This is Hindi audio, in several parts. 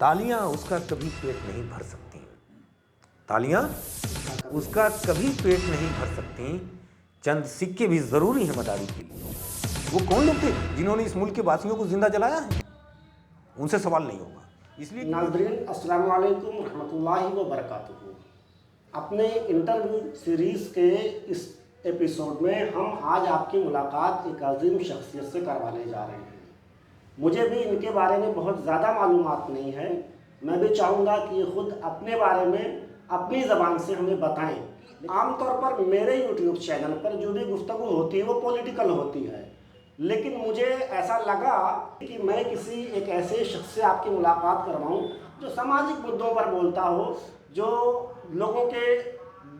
तालियां उसका कभी पेट नहीं भर सकती। तालियां उसका कभी पेट नहीं भर सकती। चंद सिक्के भी जरूरी हैं मदारी के लिए। वो कौन लोग थे जिन्होंने इस मुल्क के वासियों को जिंदा जलाया है? उनसे सवाल नहीं होगा। इसलिए नाज़रीन अस्सलामु अलैकुम रहमतुल्लाहि व बरकातुहू। अपने इंटरव्यू सीरीज़ के इस एपिसोड में हम आज आपकी मुलाकात एक अजीम शख्सियत से करवाने जा रहे हैं। मुझे भी इनके बारे में बहुत ज़्यादा मालूमात नहीं है। मैं भी चाहूँगा कि ये खुद अपने बारे में अपनी ज़बान से हमें बताएं। आमतौर पर मेरे यूट्यूब चैनल पर जो भी गुफ्तगू होती है वो पॉलिटिकल होती है, लेकिन मुझे ऐसा लगा कि मैं किसी एक ऐसे शख्स से आपकी मुलाकात करवाऊं जो सामाजिक मुद्दों पर बोलता हो, जो लोगों के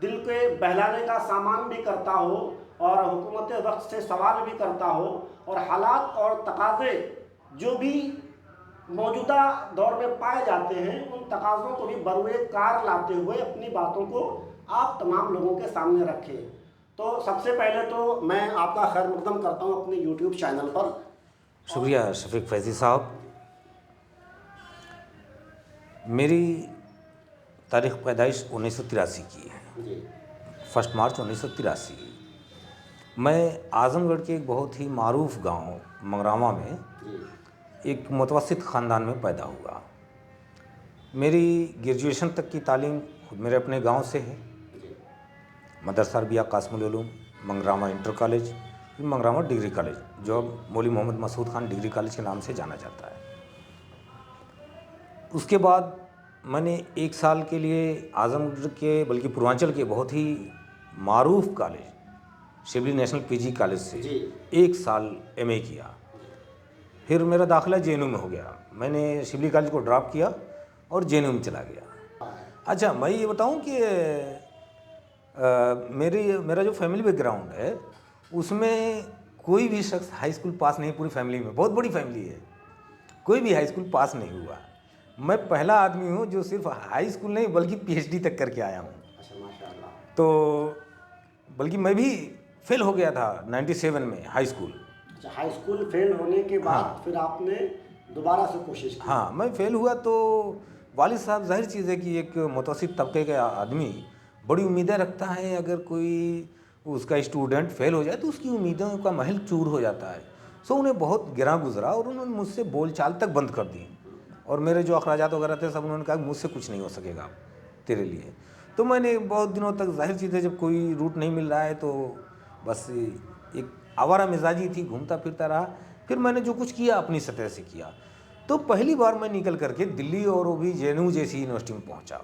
दिल के बहलाने का सामान भी करता हो और हुकूमत वक्त से सवाल भी करता हो और हालात और तकाज़े जो भी मौजूदा दौर में पाए जाते हैं उन तकाज़ों को भी बरूए कार लाते हुए अपनी बातों को आप तमाम लोगों के सामने रखें। तो सबसे पहले तो मैं आपका खैर मकदम करता हूं अपने YouTube चैनल पर। शुक्रिया शफीक फैज़ी साहब। मेरी तारीख़ पैदाइश 1983 की है जी। 1 मार्च 1983। मैं आज़मगढ़ के एक बहुत ही मारूफ गांव मंगरामा में एक मुतवस्सित ख़ानदान में पैदा हुआ। मेरी ग्रेजुएशन तक की तालीम खुद मेरे अपने गांव से है। मदरसा अरबिया कासिमुल उलूम, मंगरामा इंटर कॉलेज, फिर मंगरामा डिग्री कॉलेज, जो अब मौलवी मोहम्मद मसूद खान डिग्री कॉलेज के नाम से जाना जाता है। उसके बाद मैंने 1 साल के लिए आज़मगढ़ के बल्कि पूर्वांचल के बहुत ही मारूफ college Shibli national PG college से 1 साल एमए किया। फिर मेरा दाखिला जेएनयू में हो गया। मैंने शिबली कॉलेज को ड्रॉप किया और जेएनयू में चला गया। अच्छा, मैं ये बताऊं कि मेरा जो फैमिली बैकग्राउंड है उसमें कोई भी शख्स हाई स्कूल पास नहीं। पूरी फैमिली में, बहुत बड़ी फैमिली है, कोई भी हाई स्कूल पास नहीं हुआ। मैं पहला आदमी हूँ जो सिर्फ हाई स्कूल नहीं बल्कि पीएचडी तक करके आया हूँ। अच्छा, माशाअल्लाह। तो बल्कि मैं भी फेल हो गया था 97 में हाई स्कूल। अच्छा, हाई स्कूल फेल होने के बाद हाँ। फिर आपने दोबारा से कोशिश की? हाँ, मैं फेल हुआ तो वालिद साहब, जाहिर चीज़ है कि एक मुतवस्सित तबके का आदमी बड़ी उम्मीदें रखता है। अगर कोई उसका स्टूडेंट फेल हो जाए तो उसकी उम्मीदों का महल चूर हो जाता है। सो उन्हें बहुत गिरा गुजरा और उन्होंने मुझसे बोलचाल तक बंद कर दी। और मेरे जो अखराजात वगैरह थे सब उन्होंने कहा मुझसे कुछ नहीं हो सकेगा तेरे लिए। तो मैंने बहुत दिनों तक, जाहिर चीज़ है जब कोई रूट नहीं मिल रहा है तो बस एक आवारा मिजाजी थी, घूमता फिरता रहा। फिर मैंने जो कुछ किया अपनी सतह से किया। तो पहली बार मैं निकल करके दिल्ली और वो भी जेएनयू जैसी यूनिवर्सिटी में पहुंचा।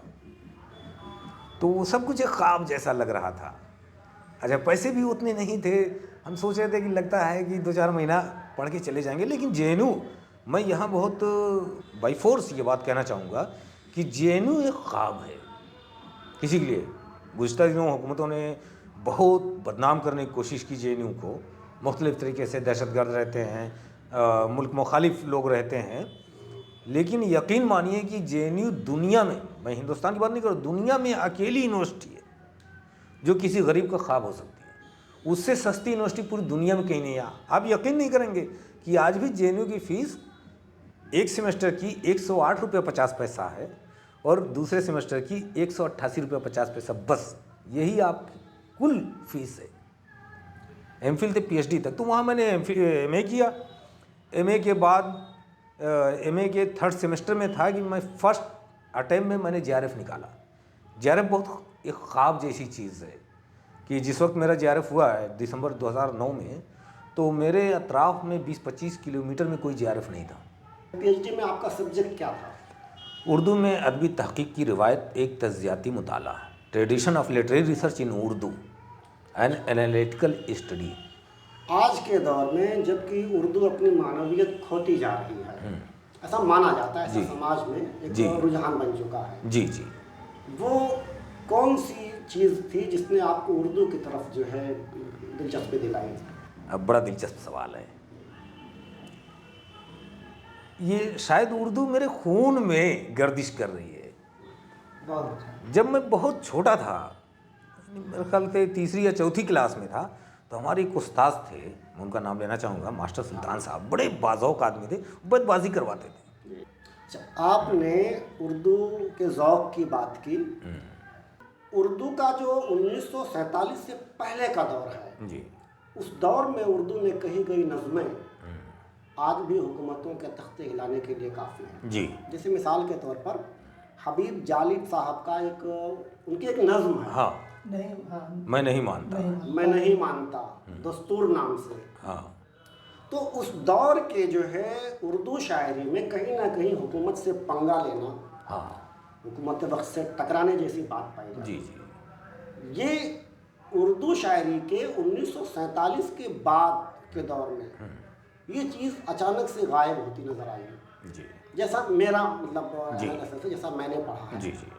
तो वो सब कुछ एक ख्वाब जैसा लग रहा था। अच्छा, पैसे भी उतने नहीं थे। हम सोच रहे थे कि लगता है कि 2-4 महीना पढ़ के चले जाएंगे, लेकिन जेएनयू, मैं यहाँ बहुत बाई फोर्स ये बात कहना चाहूँगा कि जेएनयू एक ख्वाब है किसी के लिए। गुज़िश्ता दिनों हुकूमतों ने बहुत बदनाम करने की कोशिश की जेएनयू को। मुख्तलिफ़ तरीके से दहशतगर्द रहते हैं, मुल्क मुखालिफ लोग रहते हैं, लेकिन यकीन मानिए कि जेएनयू दुनिया में, मैं हिंदुस्तान की बात नहीं कर रहा, दुनिया में अकेली यूनिवर्सिटी है जो किसी गरीब का ख्वाब हो सकती है। उससे सस्ती यूनिवर्सिटी पूरी दुनिया में कहीं नहीं है। आप यकीन नहीं करेंगे कि आज भी जेएनयू की फ़ीस एक सेमेस्टर की 108 रुपये 50 पैसा है और दूसरे सेमेस्टर की 188 रुपये 50 पैसा, बस यही आपकी कुल फीस है एमफिल से पीएचडी तक। तो वहाँ मैंने एमए किया। एमए के बाद एमए के 3rd सेमेस्टर में था कि मैं फर्स्ट अटैम्प्ट में मैंने जेआरएफ निकाला। जेआरएफ बहुत एक ख्वाब जैसी चीज़ है कि जिस वक्त मेरा जेआरएफ हुआ है दिसंबर 2009 में, तो मेरे अतराफ में 20-25 किलोमीटर में कोई जेआरएफ नहीं था। पीएचडी में आपका सब्जेक्ट क्या था? उर्दू में अदबी तहकीक की रिवायत, एक तज्जियाती मुताला, tradition of literary research in Urdu and analytical study. आज के दौर में जबकि उर्दू अपनी मानवियत खोती जा रही है, ऐसा माना जाता है, ऐसा समाज में एक रुझान बन चुका है। जी जी। वो कौन सी चीज़ थी जिसने आपको उर्दू की तरफ जो है दिलचस्पी दिलाई? अब बड़ा दिलचस्प सवाल है ये। शायद उर्दू मेरे खून में गर्दिश कर रही है। बहुत अच्छा। जब मैं बहुत छोटा था, मेरे ख्याल से 3री या 4थी क्लास में था, तो हमारे एक उस्ताद थे, मैं उनका नाम लेना चाहूँगा, मास्टर सुल्तान साहब। बड़े बाज़ौक़ आदमी थे, बदबाजी करवाते थे। अच्छा, आपने उर्दू के ज़ौक़ की बात की। उर्दू का जो 1947 से पहले का दौर है, जी उस दौर में उर्दू में कही गई नज़में आज भी हुकूमतों के तख्ते हिलाने के लिए काफ़ी हैं। जी जैसे मिसाल के तौर पर हबीब जालिब साहब का उनकी एक नज़्म है, हाँ, नहीं, हाँ, मैं नहीं मानता। मैं नहीं मानता, दस्तूर नाम से। हाँ तो उस दौर के जो है उर्दू शायरी में कहीं ना कहीं हुकूमत से पंगा लेना, हाँ हुकूमत वक्त से टकराने जैसी बात पाई जाती जी है। जी ये उर्दू शायरी के 1947 के बाद के दौर में ये चीज़ अचानक से गायब होती नजर आई है। जी जैसा मेरा मतलब जी। एनालिसिस है, जैसा मैंने पढ़ा है, जी जी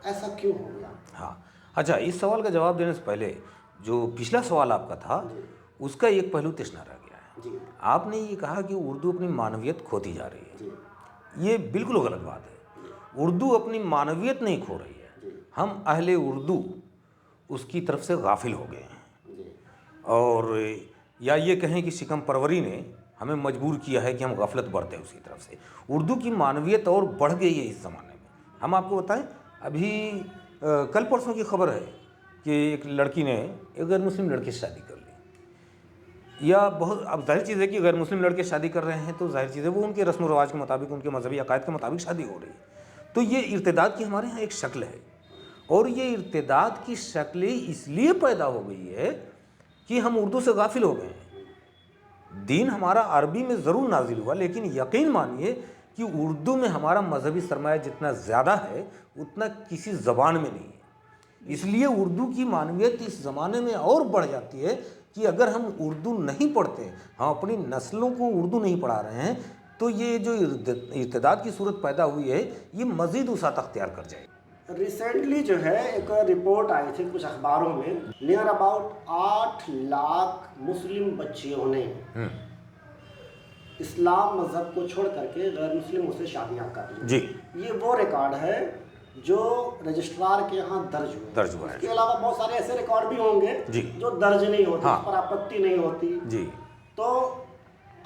ऐसा क्यों हो गया? हाँ। अच्छा, इस सवाल का जवाब देने से पहले जो पिछला सवाल आपका था जी। उसका एक पहलू तृष्णा रह गया है। जी आपने ये कहा कि उर्दू अपनी मानवियत खोती जा रही है। जी ये बिल्कुल गलत बात है। उर्दू अपनी मानवियत नहीं खो रही है, जी हम अहले उर्दू उसकी तरफ से गाफिल हो गए हैं। जी और या ये कहें कि सिकम परवरी ने हमें मजबूर किया है कि हम गफलत बरतें उसकी तरफ से। उर्दू की मानवियत और बढ़ गई है इस ज़माने में। हम आपको बताएं, अभी कल परसों की खबर है कि एक लड़की ने एक गैर मुस्लिम लड़के से शादी कर ली। या बहुत, अब जाहिर चीज़ है कि गैर मुस्लिम लड़के शादी कर रहे हैं तो जाहिर चीज़ है वो उनके रस्म व रवाज के मुताबिक, उनके मजहबी अकायद के मुताबिक शादी हो रही है। तो ये इर्तिदाद की हमारे यहाँ एक शक्ल है, और ये इर्तिदाद की शक्लें इसलिए पैदा हो गई है कि हम उर्दू से गाफिल हो गए हैं। दीन हमारा अरबी में ज़रूर नाजिल हुआ, लेकिन यकीन मानिए कि उर्दू में हमारा मजहबी सरमाया जितना ज़्यादा है उतना किसी ज़बान में नहीं है। इसलिए उर्दू की मानवियत इस ज़माने में और बढ़ जाती है कि अगर हम उर्दू नहीं पढ़ते, हम अपनी नस्लों को उर्दू नहीं पढ़ा रहे हैं, तो ये जो इर्तिदाद की सूरत पैदा हुई है ये मज़ीद वसात अख्तियार कर जाएगी। रिसेंटली जो है एक रिपोर्ट आई थी कुछ अखबारों में, नियर अबाउट 8 लाख मुस्लिम बच्चियों ने इस्लाम मजहब को छोड़ करके गैर मुस्लिमों से शादियां कर ली। जी, ये वो रिकॉर्ड है जो रजिस्ट्रार के यहाँ दर्ज हुआ है। इसके अलावा बहुत सारे ऐसे रिकॉर्ड भी होंगे जी, जो दर्ज नहीं होते, हाँ, उस पर आपत्ति नहीं होती। जी, तो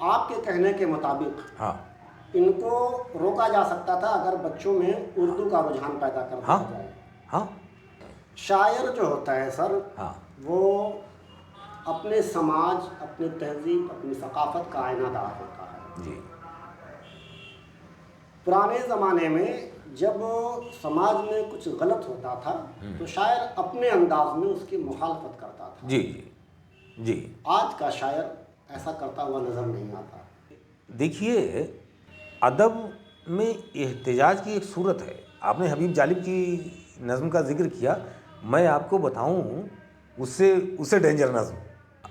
आपके कहने के मुताबिक हाँ, इनको रोका जा सकता था अगर बच्चों में उर्दू का रुझान पैदा कर दिया हाँ, जाए। हाँ, शायर जो होता है सर, हाँ, वो अपने समाज, अपने तहजीब, अपनी सकाफत का आईनादार होता है। जी, पुराने ज़माने में जब समाज में कुछ गलत होता था तो शायर अपने अंदाज में उसकी मुखालफत करता था। जी, जी, जी। आज का शायर ऐसा करता हुआ नज़र नहीं आता। देखिए, अदब में एहतिजाज की एक सूरत है। आपने हबीब जालिब की नज़्म का जिक्र किया, मैं आपको बताऊं उससे डेंजर नज़्म।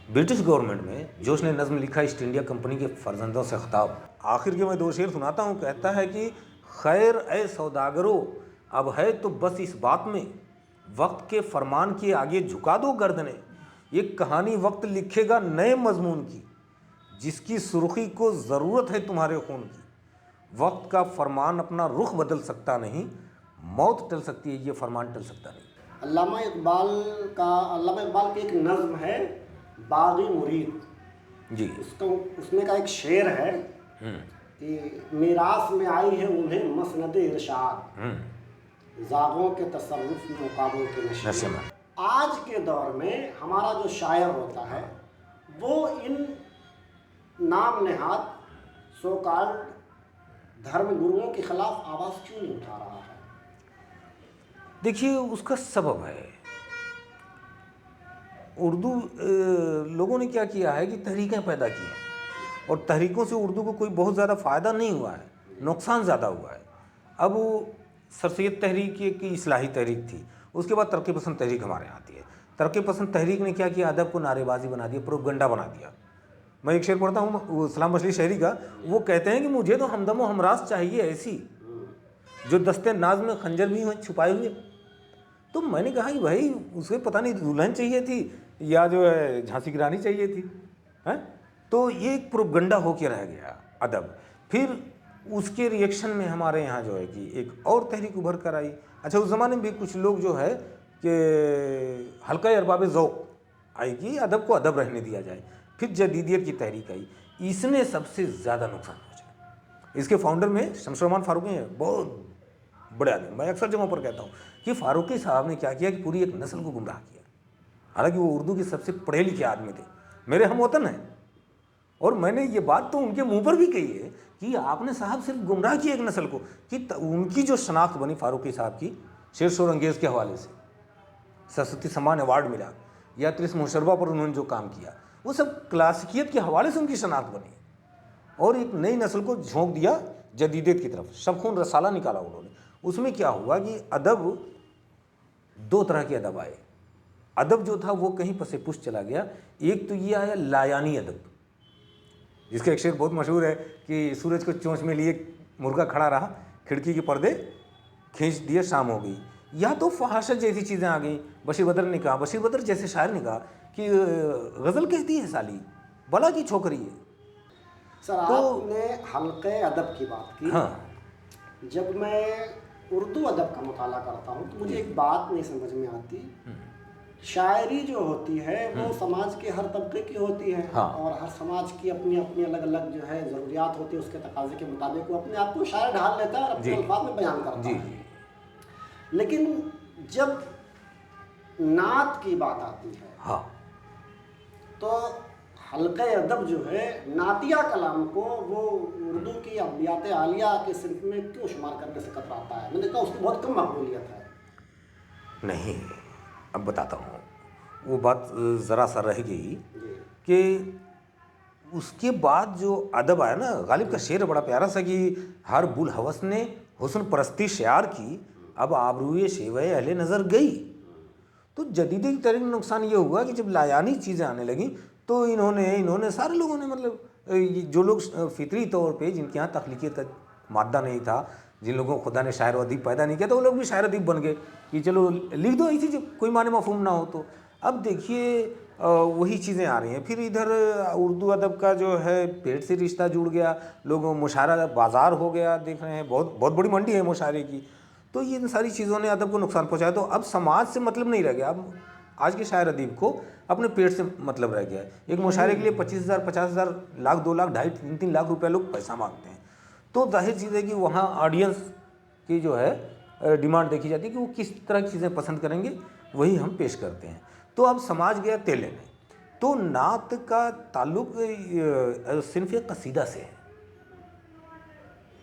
ब्रिटिश गवर्नमेंट में जो उसने नज़्म लिखा ईस्ट इंडिया कंपनी के फर्जंदों से ख़िताब, आखिर के मैं 2 शेर सुनाता हूँ। कहता है कि खैर ए सौदागरो अब है तो बस इस बात में, वक्त के फरमान के आगे झुका दो गर्दने। एक कहानी वक्त लिखेगा नए मजमून की, जिसकी सुर्खी को ज़रूरत है तुम्हारे खून की। वक्त का फरमान अपना रुख बदल सकता नहीं, मौत टल सकती है, ये फरमान टल सकता नहीं। अल्लामा इकबाल की एक नज़्म है बागी मुरीद जी, उसमें का एक शेर है कि मीरास में आई है उन्हें मसनद इरशाद, जागों के तसर्रुफ में उकाबों के नशे में। आज के दौर में हमारा जो शायर होता है वो इन नाम नेहाद सो कॉल्ड धर्म गुरुओं के खिलाफ आवाज़ क्यों नहीं उठा रहा है? देखिए, उसका सबब है उर्दू लोगों ने क्या किया है कि तहरीकें पैदा की हैं, और तहरीकों से उर्दू को कोई बहुत ज़्यादा फ़ायदा नहीं हुआ है, नुकसान ज़्यादा हुआ है। अब वो सर सैयद तहरीक एक इस्लाही तहरीक थी, उसके बाद तरक्की पसंद तहरीक हमारे यहाँ आती है। तरक्की पसंद तहरीक ने क्या किया, अदब को नारेबाजी बना दिया, प्रोपगंडा बना दिया। मैं एक शेर पढ़ता हूँ सलाम मछली शहरी का, वो कहते हैं कि मुझे तो हमदम व हमराज चाहिए ऐसी, जो दस्ते नाज में खंजर भी हैं छुपाए हुए। तो मैंने कहा कि भाई उसे पता नहीं दुल्हन चाहिए थी या जो है झांसी की रानी चाहिए थी, हैं? तो ये एक प्रोपगंडा होके रह गया अदब। फिर उसके रिएक्शन में हमारे यहाँ जो है कि एक और तहरीक उभर कर आई। अच्छा, उस ज़माने में भी कुछ लोग जो है कि हल्का अरबाब ज़ौक़ आई कि अदब को अदब रहने दिया जाए। फिर जदीदियत की तहरीक आई, इसने सबसे ज़्यादा नुकसान पहुँचा। इसके फाउंडर में शमशुर रहमान फारूकी हैं, बहुत बड़े आदमी। मैं अक्सर जगहों पर कहता हूँ कि फारूकी साहब ने क्या किया कि पूरी एक नस्ल को गुमराह किया। हालांकि वो उर्दू के सबसे पढ़े लिखे आदमी थे, मेरे हम वतन हैं, और मैंने ये बात तो उनके मुंह पर भी कही है कि आपने साहब सिर्फ गुमराह किया एक नस्ल को, कि उनकी जो शनाख्त बनी फारूकी साहब की शेर शोर अंगेज़ के हवाले से, सरस्वती सम्मान अवार्ड मिला, या त्रिस मुशर्रबा पर उन्होंने जो काम किया, वो सब क्लासिकियत के हवाले से उनकी शनाख्त बनी, और एक नई नस्ल को झोंक दिया जदीदियत की तरफ। शबखून रसाला निकाला उन्होंने। उसमें क्या हुआ कि अदब, दो तरह के अदब आए। अदब जो था वो कहीं पसे पुष्ट चला गया। एक तो ये आया लायानी अदब, जिसका एक शेर बहुत मशहूर है कि सूरज को चोंच में लिए मुर्गा खड़ा रहा, खिड़की के पर्दे खींच दिए, शाम हो गई। या तो फहाशत जैसी चीज़ें आ गई। बशीर बदर ने कहा, बशीर बदर जैसे शायर ने कहा कि गज़ल कहती है साली, बला की छोकरी है। सर आपने हल्के अदब की बात की। हाँ, जब मैं उर्दू अदब का मुताला करता हूँ तो मुझे एक बात नहीं समझ में आती। शायरी जो होती है वो समाज के हर तबके की होती है, हाँ। और हर समाज की अपनी अपनी अलग अलग जो है ज़रूरियात होती है, उसके तकाजे के मुताबिक वो अपने आप को शायर ढाल लेता है और अपने अल्फाज में बयान करता जी है। लेकिन जब नात की बात आती है, हाँ, तो हल्के अदब जो है नातिया कलाम को वो उर्दू की अदबियात आलिया के सिंफ में क्यों शुमार करने से कतराता है? मैंने कहा उसकी बहुत कम मकबूलियत है। नहीं, अब बताता हूँ। वो बात ज़रा सा रह गई जी। कि उसके बाद जो अदब आया ना, गालिब का शेर बड़ा प्यारा सा कि हर बुल हवस ने हुस्न परस्ती शार की, अब आबरूए शेवे अहले नज़र गई। तो जदीदी की तरह नुकसान ये हुआ कि जब लायानी चीज़ें आने लगी तो इन्होंने सारे लोगों ने, मतलब जो लोग फितरी तौर पे जिनके यहाँ तख्लीकियत का मादा नहीं था, जिन लोगों को खुदा ने शायर व अदीब पैदा नहीं किया, तो वो लोग भी शायर अदीब बन गए कि चलो लिख दो ऐसी जब कोई माने मफहूम ना हो तो। अब देखिए वही चीज़ें आ रही हैं। फिर इधर उर्दू अदब का जो है पेट से रिश्ता जुड़ गया, लोगों मुशायरा बाज़ार हो गया, देख रहे हैं बहुत बहुत बड़ी मंडी है मुशायरे की। तो ये इन सारी चीज़ों ने अदब को नुकसान पहुंचाया। तो अब समाज से मतलब नहीं रह गया, अब आज के शायर अदीब को अपने पेट से मतलब रह गया है। एक मुशायरे के लिए 25,000, 50,000, लाख, 2 लाख, 2.5, 3 लाख रुपए लोग पैसा मांगते हैं। तो जाहिर चीज़ है कि वहाँ ऑडियंस की जो है डिमांड देखी जाती है कि वो किस तरह की चीज़ें पसंद करेंगे, वही हम पेश करते हैं। तो अब समाज गया तेले में। तो नात का ताल्लुक सिर्फ एक कसीदा से है।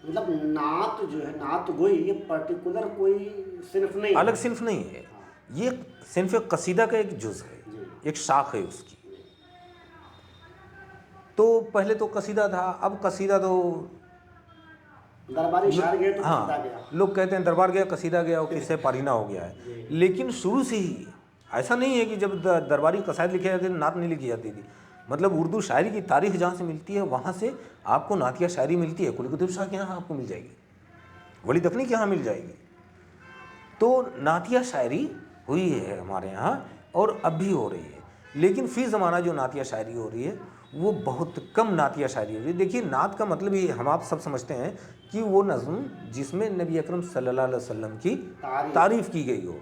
मतलब नात जो है, नात गोई, ये पर्टिकुलर कोई सिर्फ नहीं, अलग सिर्फ नहीं है, ये सिर्फ एक कसीदा का एक जुज़ है, एक शाख है उसकी। तो पहले तो कसीदा था, अब कसीदा तो दरबारी शायर गए तो कसीदा हाँ, गया। लोग कहते हैं दरबार गया कसीदा गया और किससे पारीना हो गया है। लेकिन शुरू से ही ऐसा नहीं है कि जब दरबारी कसायद लिखे जाते थे नात नहीं लिखी जाती थी। मतलब उर्दू शायरी की तारीख जहाँ से मिलती है वहाँ से आपको नातिया शायरी मिलती है। कुली कुतुब शाह के यहाँ आपको मिल जाएगी, वली दफनी के यहाँ मिल जाएगी। तो नातिया शायरी हुई है हमारे यहाँ और अब भी हो रही है। लेकिन फ़ी ज़माना जो नातिया शायरी हो रही है वो बहुत कम नातिया शायरी हो रही है। देखिए, नात का मतलब ये हम आप सब समझते हैं कि वो नज़्म जिसमें नबी अकरम सल्लल्लाहु अलैहि वसल्लम की तारीफ़ की गई हो।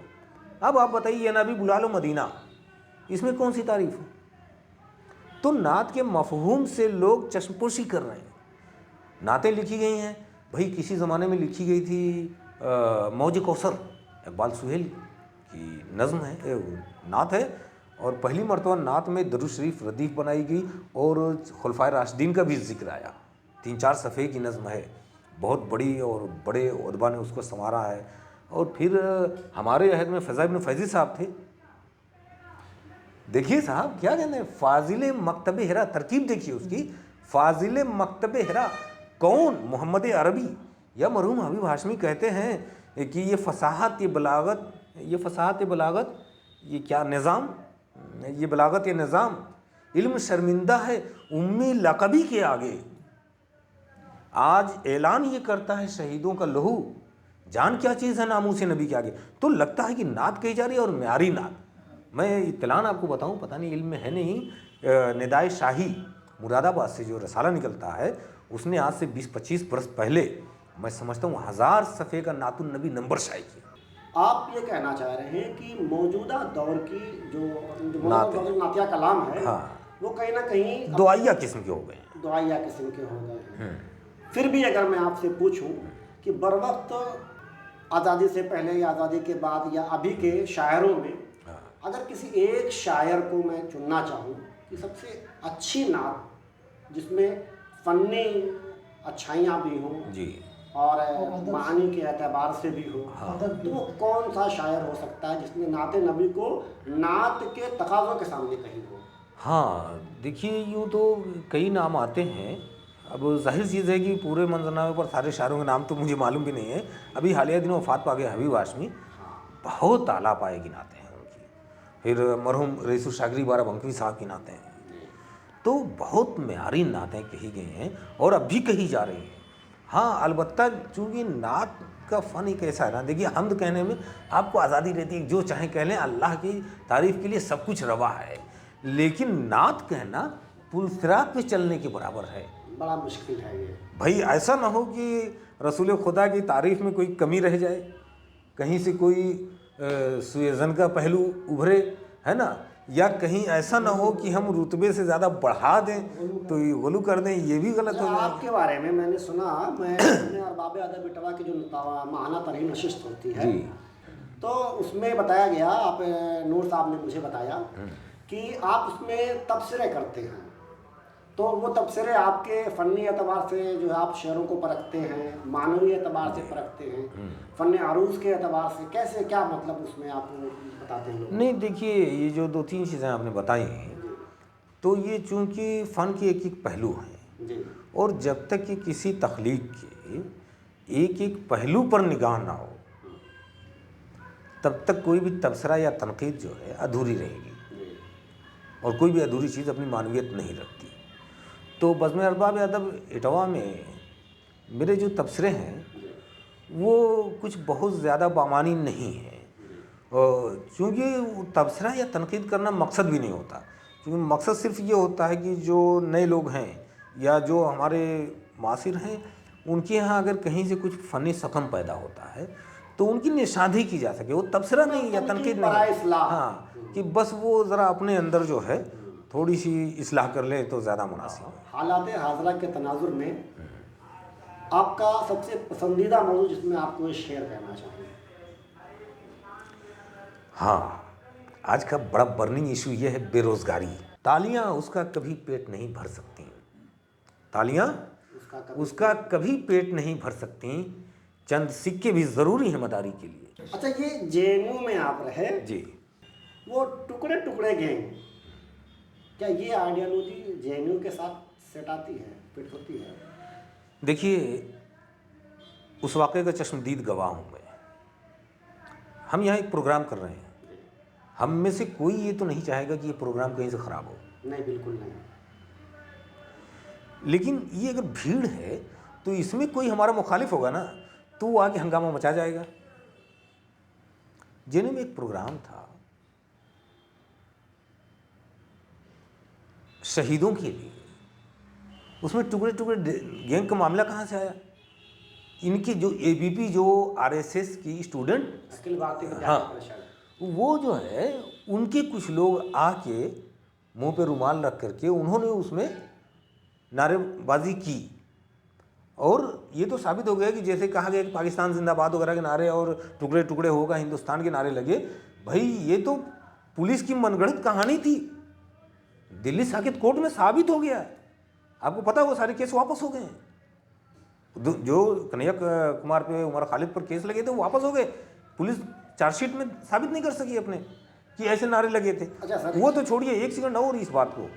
अब आप बताइए, ये नबी बुला लो मदीना, इसमें कौन सी तारीफ़ है? तो नात के मफहूम से लोग चश्मपोशी कर रहे हैं। नातें लिखी गई हैं, भाई किसी ज़माने में लिखी गई थी मौज कौसर, इकबाल सुहेल की नज़्म है, नात है। और पहली मरतबा नात में दरूद शरीफ रदीफ़ बनाई गई और खुलफाए राशिदीन का भी जिक्र आया। 3-4 सफ़े की नज़्म है, बहुत बड़ी, और बड़े उदबा ने उसको संवारा है। और फिर हमारे अहद में फ़ज़ा इब्न फैज़ी साहब थे। देखिए साहब, क्या कहते हैं, फ़ाज़िल मकतब हिरा, तरकीब देखिए उसकी, फ़ाज़िल मकतब हिरा कौन? मोहम्मद अरबी या मरहूम हबीब हाशमी कहते हैं कि ये फ़साहत, ये बलागत, ये फ़साहत, ये बलागत, ये क्या निज़ाम, ये बलागत, ये निज़ाम, इल्म शर्मिंदा है उम्मी लक़बी के आगे। आज ऐलान ये करता है शहीदों का लहू, जान क्या चीज़ है नामूस नबी के आगे। तो लगता है कि नात कही जा रही है, और म्यारी नात। मैं इत्तलान आपको बताऊं, पता नहीं इल्म में है नहीं, निदाए शाही मुरादाबाद से जो रसाला निकलता है, उसने आज से 20-25 बरस पहले, मैं समझता हूँ, 1000 सफ़े का नातुन नबी नंबर शाये किया। आप ये कहना चाह रहे हैं कि मौजूदा दौर की जो नातिया कलाम है, हाँ, वो कहीं ना कहीं दुआइया किस्म के हो गए हैं। दुआइया किस्म के हो गए हैं। फिर भी अगर मैं आपसे पूछूं कि बर वक्त आज़ादी से पहले या आज़ादी के बाद या अभी के शायरों में अगर किसी एक शायर को मैं चुनना चाहूँ कि सबसे अच्छी नात जिसमें फ़नी अच्छाइयाँ भी हों जी और मानी के एतबार से भी हो, हाँ। तो वो कौन सा शायर हो सकता है जिसने नाते नबी को नात के तकाज़ों के सामने कही हो? हाँ, देखिए यूँ तो कई नाम आते हैं। अब ज़ाहिर चीज़ है कि पूरे मंज़रनामे पर सारे शायरों के नाम तो मुझे मालूम भी नहीं है। अभी हालिया दिनों वफ़ात पा गए हबीब हाशमी, बहुत आला पाए की नाते हैं उनकी। फिर मरहूम रईसुल शागरी बाराबंकी साहब की नाते हैं। तो बहुत मेयारी नातें कही गई हैं और अब भी कही जा रही हैं। हाँ, अलबत्ता चूँकि नात का फ़न एक ऐसा है ना, देखिए हम्द कहने में आपको आज़ादी रहती है, जो चाहें कह लें, अल्लाह की तारीफ़ के लिए सब कुछ रवा है। लेकिन नात कहना पुलसिरात पे चलने के बराबर है। बड़ा मुश्किल है ये। भाई ऐसा ना हो कि रसूल खुदा की तारीफ़ में कोई कमी रह जाए, कहीं से कोई सुएज़न का पहलू उभरे, है ना, या कहीं ऐसा ना हो कि हम रुतबे से ज़्यादा बढ़ा दें तो ये गुलू कर दें, ये भी गलत हो जाएगा। आपके बारे में मैंने सुना, मैं और बाबे अदब बिटवा की जो माहाना तरीन नशिस्त होती है, जी। तो उसमें बताया गया, आप नूर साहब ने मुझे बताया कि आप उसमें तबसरे करते हैं। तो वो तबसरे आपके फ़नी एतबार से जो है आप शेरों को परखते हैं, मानवी एतबार से परखते हैं, फ़न अरूज़ के एतबार से, कैसे क्या मतलब उसमें आप बताते हैं लोगों को? नहीं, देखिए ये जो 2-3 चीज़ें आपने बताई, तो ये चूँकि फ़न के एक-एक पहलू हैं जी और जब तक कि किसी तख्लीक के एक-एक पहलू पर निगाह ना हो, तब तक कोई भी तबसरा या तनक़ीद जो है अधूरी रहेगी जी और कोई भी अधूरी चीज़ अपनी मानवियत नहीं रखती। तो बज़्म अरबाब अदब इटवा में मेरे जो तबसरे हैं वो कुछ बहुत ज़्यादा बामानी नहीं हैं। चूँकि तबसरा या तनक़ीद करना मकसद भी नहीं होता, क्योंकि मकसद सिर्फ़ ये होता है कि जो नए लोग हैं या जो हमारे मासिर हैं, उनके यहाँ अगर कहीं से कुछ फ़नी सकम पैदा होता है तो उनकी निशानी की जा सके। वो तबसरा नहीं या तनक़ीद नहीं है। हाँ, कि बस वो ज़रा अपने अंदर जो है थोड़ी सी इस्लाह कर लें तो ज़्यादा मुनासिब है। हालात हाज़िरा के तनाजुर में आपका सबसे पसंदीदा मौजूद जिसमें आपको ये शेर कहना चाहिए? हाँ, आज का बड़ा बर्निंग इशू ये है बेरोज़गारी। तालियाँ उसका कभी पेट नहीं भर सकती, तालियाँ उसका कभी पेट नहीं भर सकती, चंद सिक्के भी ज़रूरी हैं मदारी के लिए। अच्छा, ये जेएनयू में आप रहे जी। वो टुकड़े टुकड़े गैंग, क्या ये आइडियोलॉजी जेएनयू के साथ सेट आती है, फिट होती है? देखिए, उस वाक़े का चश्मदीद गवाह हूँ मैं। हम यहाँ एक प्रोग्राम कर रहे हैं, हम में से कोई ये तो नहीं चाहेगा कि ये प्रोग्राम कहीं से ख़राब हो। नहीं, बिल्कुल नहीं। लेकिन ये अगर भीड़ है तो इसमें कोई हमारा मुखालिफ होगा ना, तो वो आके हंगामा मचा जाएगा। जेएनयू में एक प्रोग्राम था शहीदों के लिए, उसमें टुकड़े टुकड़े गैंग का मामला कहाँ से आया? इनके जो एबीपी जो आरएसएस की स्टूडेंट, अखिल भारतीय हाँ, विद्यार्थी परिषद, वो जो है उनके कुछ लोग आके मुंह पे रुमाल रख करके उन्होंने उसमें नारेबाजी की और ये तो साबित हो गया कि जैसे कहा गया कि पाकिस्तान जिंदाबाद वगैरह के नारे और टुकड़े टुकड़े होगा हिंदुस्तान के नारे लगे। भाई ये तो पुलिस की मनगढ़ंत कहानी थी, दिल्ली साकेत कोर्ट में साबित हो गया है। आपको पता है वो सारे केस वापस हो गए हैं। जो कन्हैया कुमार पे, उमर खालिद पर केस लगे थे वो वापस हो गए। पुलिस चार्जशीट में साबित नहीं कर सकी अपने कि ऐसे नारे लगे थे। अच्छा सर, वो तो छोड़िए, एक सेकंड और इस बात को,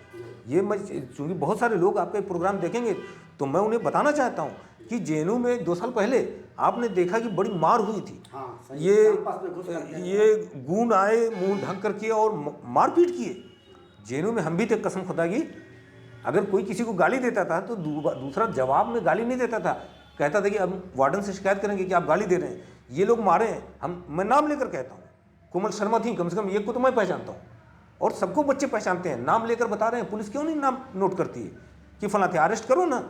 ये मैं चूँकि बहुत सारे लोग आपके प्रोग्राम देखेंगे तो मैं उन्हें बताना चाहता हूँ कि जेएनयू में 2 साल पहले आपने देखा कि बड़ी मार हुई थी। हाँ, सही, ये कैंपस में घुस करके। ये गूंड आए मुंह ढक करके और मारपीट किए। जेएनयू में हम भी थे, कसम खुदा की। अगर कोई किसी को गाली देता था तो दूसरा जवाब में गाली नहीं देता था, कहता था कि अब वार्डन से शिकायत करेंगे कि आप गाली दे रहे हैं, ये लोग मारे हैं। मैं नाम लेकर कहता हूँ, कोमल शर्मा थी, कम से कम एक को तो मैं पहचानता हूँ और सबको बच्चे पहचानते हैं। नाम लेकर बता रहे हैं, पुलिस क्यों नहीं नाम नोट करती है कि फला थे, अरेस्ट करो ना।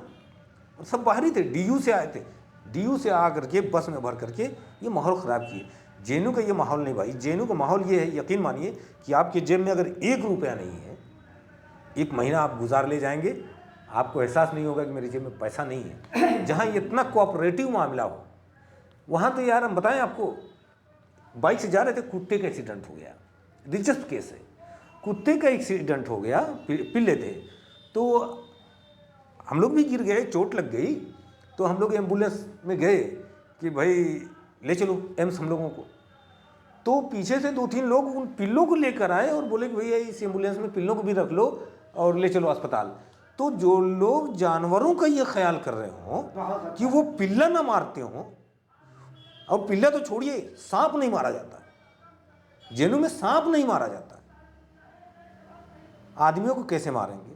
और सब बाहर ही थे, डीयू से आए थे, डीयू से आ करके बस में भर करके ये माहौल ख़राब किए। जेएनयू का ये माहौल नहीं भाई। जेएनयू का माहौल ये है, यकीन मानिए कि आपके जेब में अगर 1 रुपया नहीं है, 1 महीना आप गुजार ले जाएंगे, आपको एहसास नहीं होगा कि मेरी जेब में पैसा नहीं है। जहाँ इतना कोऑपरेटिव मामला हो, वहाँ तो यार हम बताएं आपको, बाइक से जा रहे थे, कुत्ते का एक्सीडेंट हो गया। दिलचस्प केस है, कुत्ते का एक्सीडेंट हो गया, पिल्ले थे, तो हम लोग भी गिर गए, चोट लग गई, तो हम लोग एम्बुलेंस में गए कि भाई ले चलो एम्स हम लोगों को। तो पीछे से 2-3 लोग उन पिल्लों को लेकर आए और बोले कि भैया इस एम्बुलेंस में पिल्लों को भी रख लो और ले चलो अस्पताल। तो जो लोग जानवरों का ये ख्याल कर रहे हों कि वो पिल्ला ना मारते हों, और पिल्ला तो छोड़िए, सांप नहीं मारा जाता, जेलों में सांप नहीं मारा जाता, आदमियों को कैसे मारेंगे?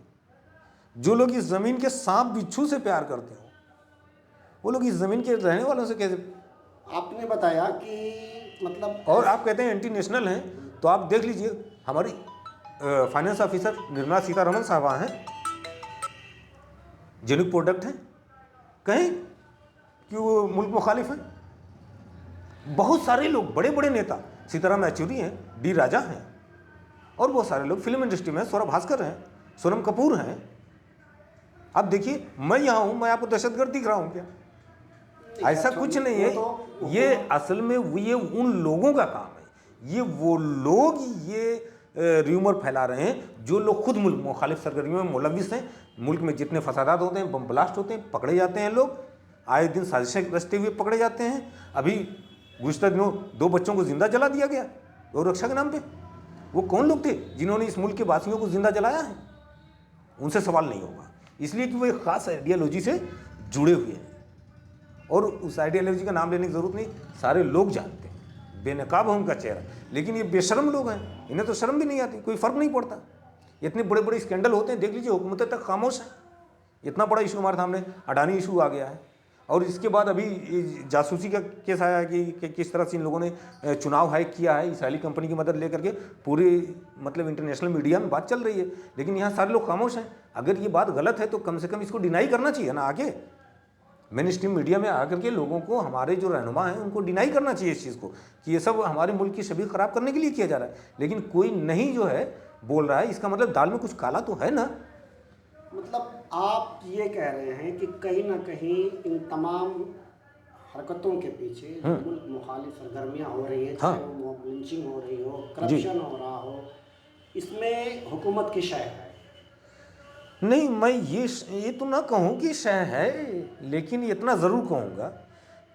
जो लोग इस जमीन के सांप बिच्छू से प्यार करते हो, वो लोग इस जमीन के रहने वालों से कैसे? आपने बताया कि मतलब, और आप कहते हैं एंटी नेशनल हैं, तो आप देख लीजिए हमारी फाइनेंस ऑफिसर निर्मला सीतारमण साहब हैं, जेनुक प्रोडक्ट हैं, कहें कि वो मुल्क मुखालिफ हैं। बहुत सारे लोग, बड़े बड़े नेता, सीताराम येचुरी हैं, डी राजा हैं, और बहुत सारे लोग फिल्म इंडस्ट्री में, सौरभ भास्कर हैं, सोनम कपूर हैं। आप देखिए, मैं यहाँ हूँ, मैं आपको दहशतगर्द दिख रहा हूँ क्या? ऐसा कुछ नहीं है। ये असल में ये उन लोगों का काम है, ये वो लोग ये र्यूमर फैला रहे हैं जो लोग खुद मुल्क मुखालिफ सरगर्मियों में मुलविस हैं। मुल्क में जितने फसादात होते हैं, बम ब्लास्ट होते हैं, पकड़े जाते हैं लोग, आए दिन साजिशें रचते हुए पकड़े जाते हैं। अभी गुज़िश्ता दिनों 2 बच्चों को जिंदा जला दिया गया गौरक्षा के नाम पे। वो कौन लोग थे जिन्होंने इस मुल्क के वासियों को जिंदा जलाया है? उनसे सवाल नहीं होगा, इसलिए कि वो एक ख़ास आइडियोलॉजी से जुड़े हुए हैं, और उस आइडियोलॉजी का नाम लेने की ज़रूरत नहीं, सारे लोग जानते हैं, बेनकाब है उनका चेहरा। लेकिन ये बेशर्म लोग हैं, इन्हें तो शर्म भी नहीं आती, कोई फ़र्क नहीं पड़ता। इतने बड़े बड़े स्कैंडल होते हैं, देख लीजिए, हुकूमतें तक खामोश है। इतना बड़ा इशू हमारे सामने अडानी इशू आ गया है, और इसके बाद अभी जासूसी का केस आया कि किस तरह से इन लोगों ने चुनाव हाइक किया है इसराइली कंपनी की मदद लेकर के। पूरी मतलब इंटरनेशनल मीडिया में बात चल रही है, लेकिन यहाँ सारे लोग खामोश हैं। अगर ये बात गलत है तो कम से कम इसको डिनाई करना चाहिए ना, आगे मेन स्ट्रीम मीडिया में आकर के लोगों को, हमारे जो रहनुमा हैं उनको डिनाई करना चाहिए इस चीज़ को कि ये सब हमारे मुल्क की छवि खराब करने के लिए किया जा रहा है। लेकिन कोई नहीं जो है बोल रहा है, इसका मतलब दाल में कुछ काला तो है ना। मतलब आप ये कह रहे हैं कि कहीं ना कहीं इन तमाम हरकतों के पीछे जो मुल्क मुखालिफ सरगर्मियाँ हो रही हैं, चाहे वो मॉब लिंचिंग हो रही हो, करप्शन हो रहा हो, इसमें हुकूमत की शय है? नहीं, मैं ये तो ना कहूँ कि शय है, लेकिन इतना ज़रूर कहूँगा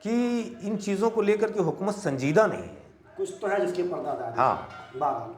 कि इन चीज़ों को लेकर के हुकूमत संजीदा नहीं है। कुछ तो है जिसकी पर्दादारी। हाँ, बहरहाल